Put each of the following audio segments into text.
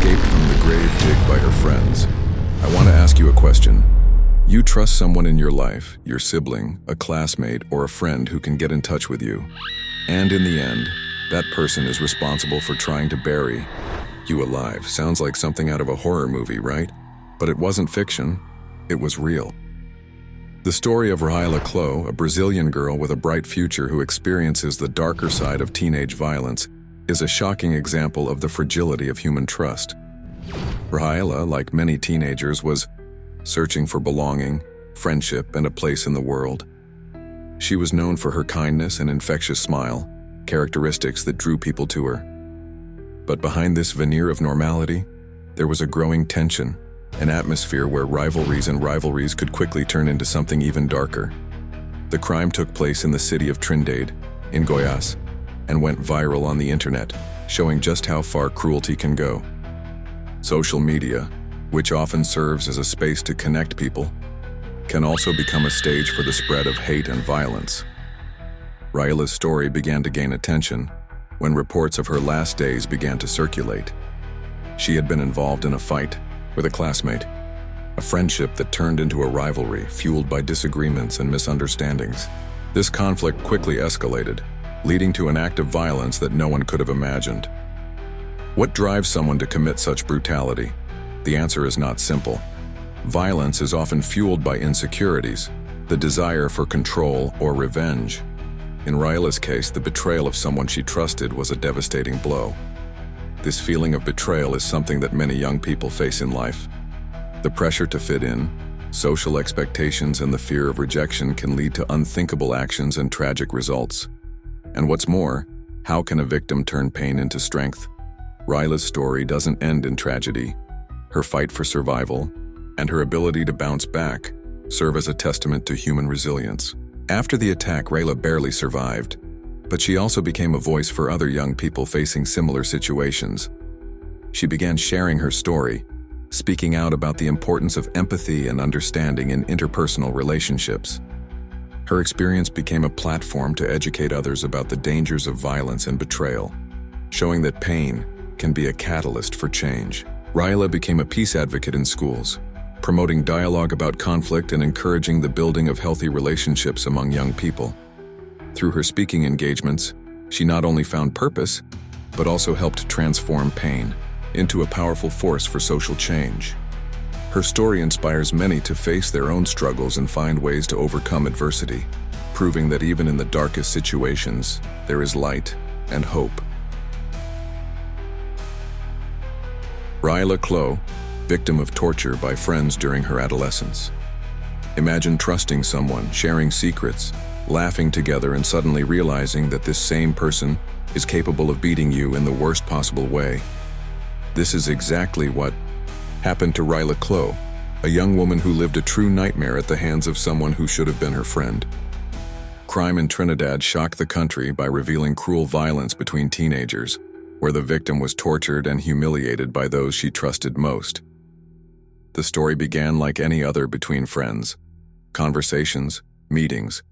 escaped from the grave digged by her friends. I want to ask you a question. You trust someone in your life, your sibling, a classmate, or a friend who can get in touch with you. And in the end, that person is responsible for trying to bury you alive. Sounds like something out of a horror movie, right? But it wasn't fiction, it was real. The story of Rhailla Kloh, a Brazilian girl with a bright future who experiences the darker side of teenage violence, is a shocking example of the fragility of human trust. Rhailla, like many teenagers, was searching for belonging, friendship, and a place in the world. She was known for her kindness and infectious smile, characteristics that drew people to her. But behind this veneer of normality, there was a growing tension, an atmosphere where rivalries could quickly turn into something even darker. The crime took place in the city of Trindade, in Goiás, and went viral on the internet, showing just how far cruelty can go. Social media, which often serves as a space to connect people, can also become a stage for the spread of hate and violence. Rhailla's story began to gain attention when reports of her last days began to circulate. She had been involved in a fight with a classmate, a friendship that turned into a rivalry fueled by disagreements and misunderstandings. This conflict quickly escalated, leading to an act of violence that no one could have imagined. What drives someone to commit such brutality? The answer is not simple. Violence is often fueled by insecurities, the desire for control or revenge. In Rhailla's case, the betrayal of someone she trusted was a devastating blow. This feeling of betrayal is something that many young people face in life. The pressure to fit in, social expectations, and the fear of rejection can lead to unthinkable actions and tragic results. And what's more, how can a victim turn pain into strength? Rhailla's story doesn't end in tragedy. Her fight for survival and her ability to bounce back serve as a testament to human resilience. After the attack, Rhailla barely survived, but she also became a voice for other young people facing similar situations. She began sharing her story, speaking out about the importance of empathy and understanding in interpersonal relationships. Her experience became a platform to educate others about the dangers of violence and betrayal, showing that pain can be a catalyst for change. Rhailla became a peace advocate in schools, promoting dialogue about conflict and encouraging the building of healthy relationships among young people. Through her speaking engagements, she not only found purpose, but also helped transform pain into a powerful force for social change. Her story inspires many to face their own struggles and find ways to overcome adversity, proving that even in the darkest situations, there is light and hope. Rhailla Kloh, victim of torture by friends during her adolescence. Imagine trusting someone, sharing secrets, laughing together, and suddenly realizing that this same person is capable of beating you in the worst possible way. This is exactly what happened to Rhailla Kloh, a young woman who lived a true nightmare at the hands of someone who should have been her friend. Crime in Trinidad shocked the country by revealing cruel violence between teenagers, where the victim was tortured and humiliated by those she trusted most. The story began like any other between friends: conversations, meetings,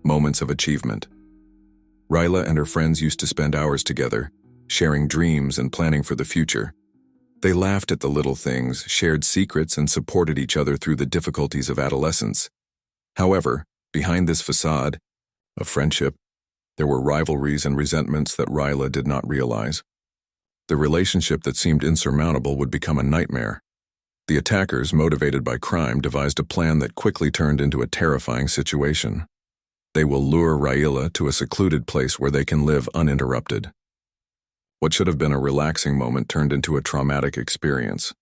moments of achievement. Rhailla and her friends used to spend hours together, sharing dreams and planning for the future. They laughed at the little things, shared secrets, and supported each other through the difficulties of adolescence. However, behind this facade of friendship, there were rivalries and resentments that Rhailla did not realize. The relationship that seemed insurmountable would become a nightmare. The attackers, motivated by crime, devised a plan that quickly turned into a terrifying situation. They will lure Rhailla to a secluded place where they can live uninterrupted. What should have been a relaxing moment turned into a traumatic experience.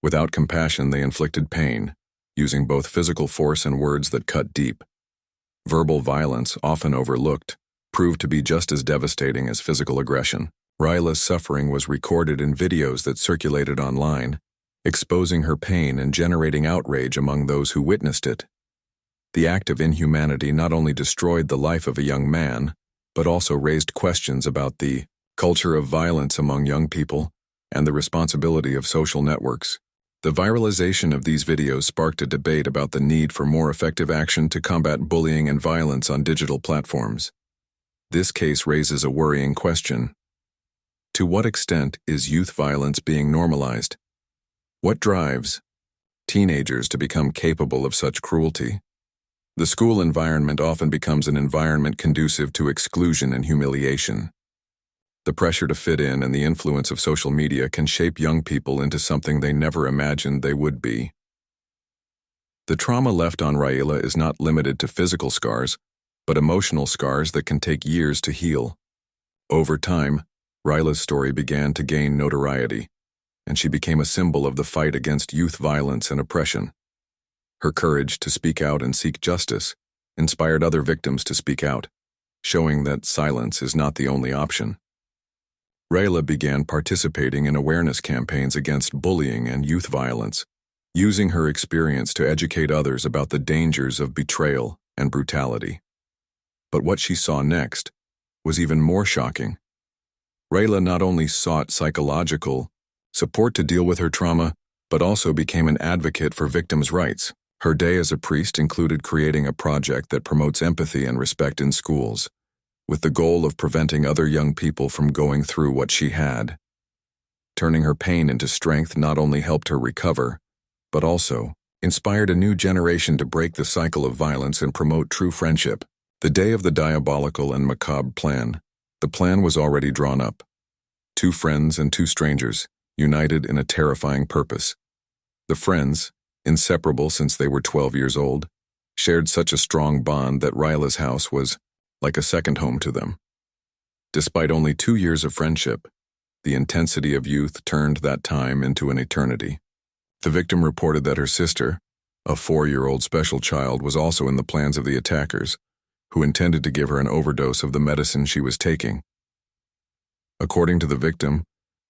Without compassion, they inflicted pain, using both physical force and words that cut deep. Verbal violence, often overlooked, proved to be just as devastating as physical aggression. Rhailla's suffering was recorded in videos that circulated online, exposing her pain and generating outrage among those who witnessed it. The act of inhumanity not only destroyed the life of a young man, but also raised questions about the culture of violence among young people and the responsibility of social networks. The viralization of these videos sparked a debate about the need for more effective action to combat bullying and violence on digital platforms. This case raises a worrying question. To what extent is youth violence being normalized? What drives teenagers to become capable of such cruelty? The school environment often becomes an environment conducive to exclusion and humiliation. The pressure to fit in and the influence of social media can shape young people into something they never imagined they would be. The trauma left on Rhailla is not limited to physical scars, but emotional scars that can take years to heal. Over time, Rhailla's story began to gain notoriety, and she became a symbol of the fight against youth violence and oppression. Her courage to speak out and seek justice inspired other victims to speak out, showing that silence is not the only option. Rhailla began participating in awareness campaigns against bullying and youth violence, using her experience to educate others about the dangers of betrayal and brutality. But what she saw next was even more shocking. Rhailla not only sought psychological support to deal with her trauma, but also became an advocate for victims' rights. Her day as a priest included creating a project that promotes empathy and respect in schools, with the goal of preventing other young people from going through what she had. Turning her pain into strength not only helped her recover, but also inspired a new generation to break the cycle of violence and promote true friendship. The day of the diabolical and macabre plan. The plan was already drawn up. Two friends and two strangers, united in a terrifying purpose. The friends, inseparable since they were 12 years old, shared such a strong bond that Rhailla's house was like a second home to them. Despite only 2 years of friendship, the intensity of youth turned that time into an eternity. The victim reported that her sister, a 4-year-old special child, was also in the plans of the attackers, who intended to give her an overdose of the medicine she was taking. According to the victim,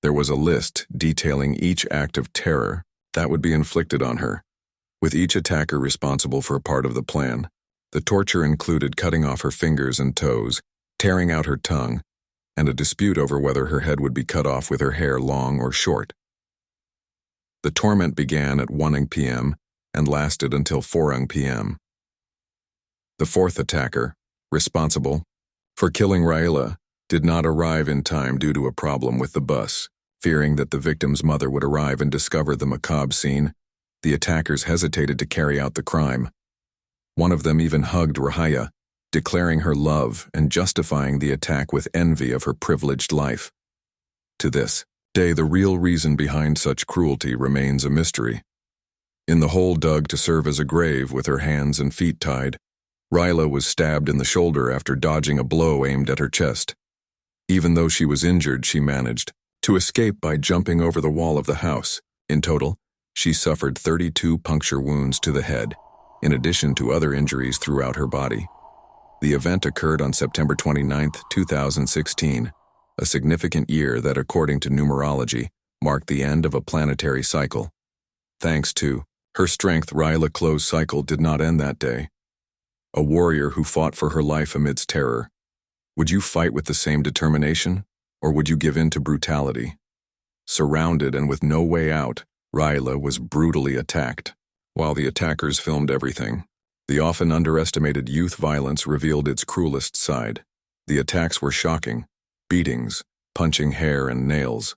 there was a list detailing each act of terror that would be inflicted on her, with each attacker responsible for a part of the plan. The torture included cutting off her fingers and toes, tearing out her tongue, and a dispute over whether her head would be cut off with her hair long or short. The torment began at 1 p.m. and lasted until 4 p.m. The fourth attacker, responsible for killing Rhailla, did not arrive in time due to a problem with the bus. Fearing that the victim's mother would arrive and discover the macabre scene, the attackers hesitated to carry out the crime. One of them even hugged Rhailla, declaring her love and justifying the attack with envy of her privileged life. To this day, the real reason behind such cruelty remains a mystery. In the hole dug to serve as a grave with her hands and feet tied, Rhailla was stabbed in the shoulder after dodging a blow aimed at her chest. Even though she was injured, she managed to escape by jumping over the wall of the house. In total, she suffered 32 puncture wounds to the head, in addition to other injuries throughout her body. The event occurred on September 29, 2016, a significant year that, according to numerology, marked the end of a planetary cycle. Thanks to her strength, Rhailla Kloh's cycle did not end that day. A warrior who fought for her life amidst terror. Would you fight with the same determination, or would you give in to brutality? Surrounded and with no way out, Rhailla was brutally attacked. While the attackers filmed everything, the often underestimated youth violence revealed its cruelest side. The attacks were shocking: beatings, punching hair and nails.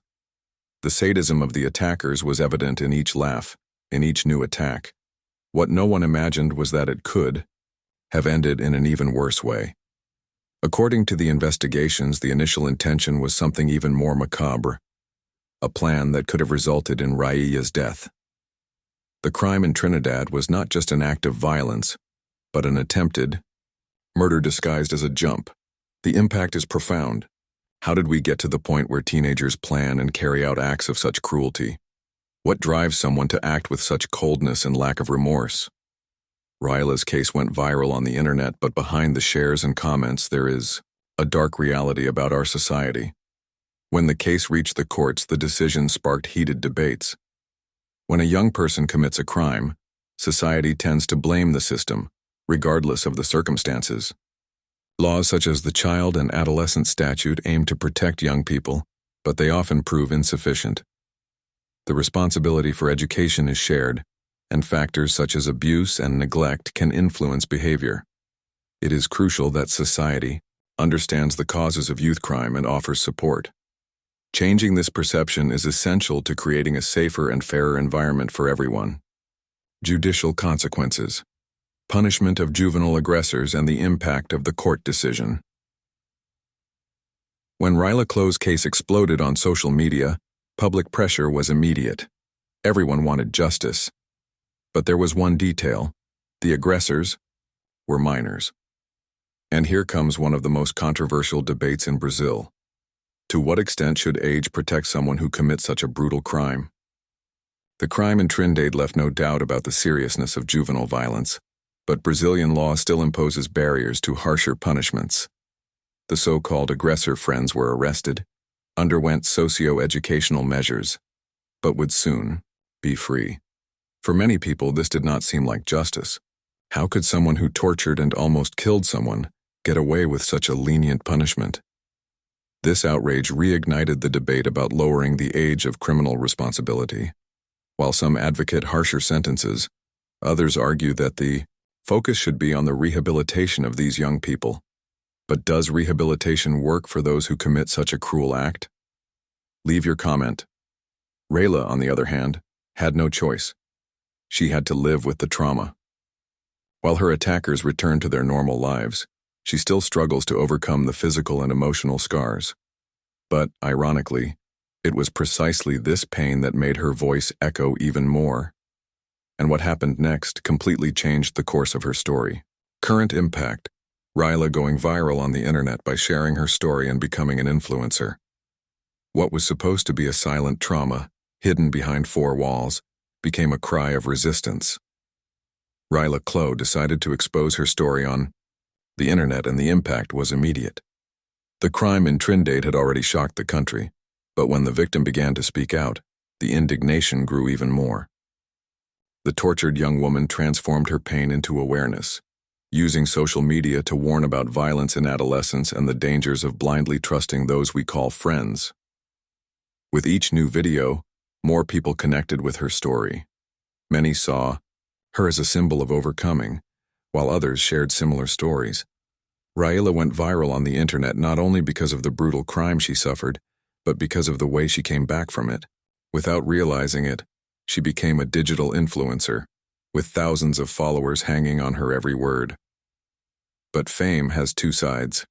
The sadism of the attackers was evident in each laugh, in each new attack. What no one imagined was that it could have ended in an even worse way. According to the investigations, the initial intention was something even more macabre, a plan that could have resulted in Rhailla's death. The crime in Trindade was not just an act of violence, but an attempted murder disguised as a jump. The impact is profound. How did we get to the point where teenagers plan and carry out acts of such cruelty? What drives someone to act with such coldness and lack of remorse? Rhailla's case went viral on the internet, but behind the shares and comments there is a dark reality about our society. When the case reached the courts, the decision sparked heated debates. When a young person commits a crime, society tends to blame the system, regardless of the circumstances. Laws such as the Child and Adolescent Statute aim to protect young people, but they often prove insufficient. The responsibility for education is shared, and factors such as abuse and neglect can influence behavior. It is crucial that society understands the causes of youth crime and offers support. Changing this perception is essential to creating a safer and fairer environment for everyone. Judicial consequences. Punishment of juvenile aggressors and the impact of the court decision. When Rhailla Kloh's case exploded on social media, public pressure was immediate. Everyone wanted justice. But there was one detail: the aggressors were minors. And here comes one of the most controversial debates in Brazil. To what extent should age protect someone who commits such a brutal crime? The crime in Trindade left no doubt about the seriousness of juvenile violence, but Brazilian law still imposes barriers to harsher punishments. The so-called aggressor friends were arrested, underwent socio-educational measures, but would soon be free. For many people, this did not seem like justice. How could someone who tortured and almost killed someone get away with such a lenient punishment? This outrage reignited the debate about lowering the age of criminal responsibility. While some advocate harsher sentences, others argue that the focus should be on the rehabilitation of these young people. But does rehabilitation work for those who commit such a cruel act? Leave your comment. Rhailla, on the other hand, had no choice. She had to live with the trauma. While her attackers return to their normal lives, she still struggles to overcome the physical and emotional scars. But, ironically, it was precisely this pain that made her voice echo even more. And what happened next completely changed the course of her story. Current impact: Rhailla going viral on the internet by sharing her story and becoming an influencer. What was supposed to be a silent trauma, hidden behind four walls, became a cry of resistance. Rhailla Kloh decided to expose her story on the internet, and the impact was immediate. The crime in Trindade had already shocked the country, but when the victim began to speak out, the indignation grew even more. The tortured young woman transformed her pain into awareness, using social media to warn about violence in adolescence and the dangers of blindly trusting those we call friends. With each new video, more people connected with her story. Many saw her as a symbol of overcoming, while others shared similar stories. Rhailla went viral on the internet not only because of the brutal crime she suffered, but because of the way she came back from it. Without realizing it, she became a digital influencer, with thousands of followers hanging on her every word. But fame has two sides.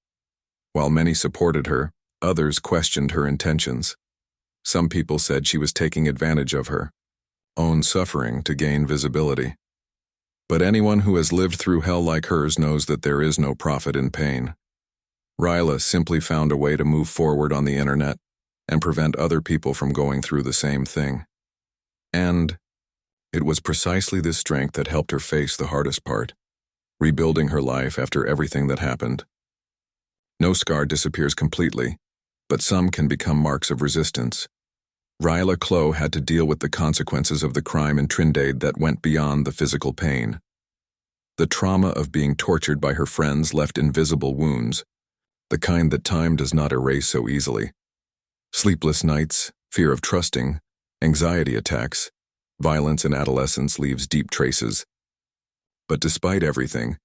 While many supported her, others questioned her intentions. Some people said she was taking advantage of her own suffering to gain visibility. But anyone who has lived through hell like hers knows that there is no profit in pain. Rhailla simply found a way to move forward on the internet and prevent other people from going through the same thing. And it was precisely this strength that helped her face the hardest part, rebuilding her life after everything that happened. No scar disappears completely, but some can become marks of resistance. Rhailla Kloh had to deal with the consequences of the crime in Trindade that went beyond the physical pain. The trauma of being tortured by her friends left invisible wounds, the kind that time does not erase so easily. Sleepless nights, fear of trusting, anxiety attacks, violence in adolescence leaves deep traces. But despite everything,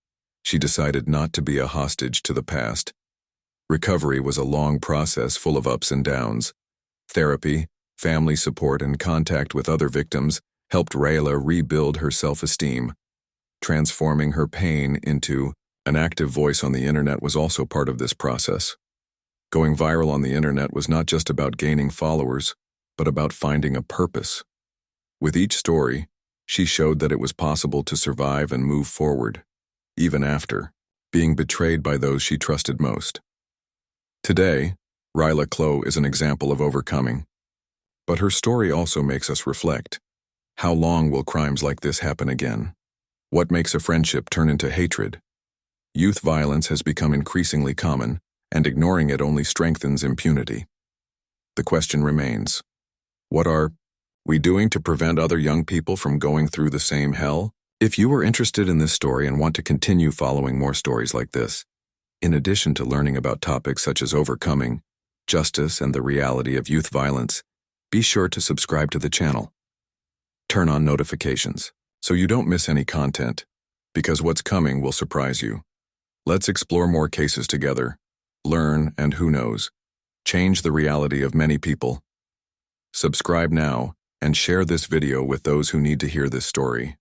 she decided not to be a hostage to the past. Recovery was a long process full of ups and downs. Therapy, family support, and contact with other victims helped Rhailla rebuild her self-esteem. Transforming her pain into an active voice on the internet was also part of this process. Going viral on the internet was not just about gaining followers, but about finding a purpose. With each story, she showed that it was possible to survive and move forward, even after being betrayed by those she trusted most. Today, Rhailla Kloh is an example of overcoming. But her story also makes us reflect. How long will crimes like this happen again? What makes a friendship turn into hatred? Youth violence has become increasingly common, and ignoring it only strengthens impunity. The question remains, what are we doing to prevent other young people from going through the same hell? If you are interested in this story and want to continue following more stories like this, in addition to learning about topics such as overcoming, justice, and the reality of youth violence, be sure to subscribe to the channel. Turn on notifications so you don't miss any content, because what's coming will surprise you. Let's explore more cases together, learn, and who knows, change the reality of many people. Subscribe now and share this video with those who need to hear this story.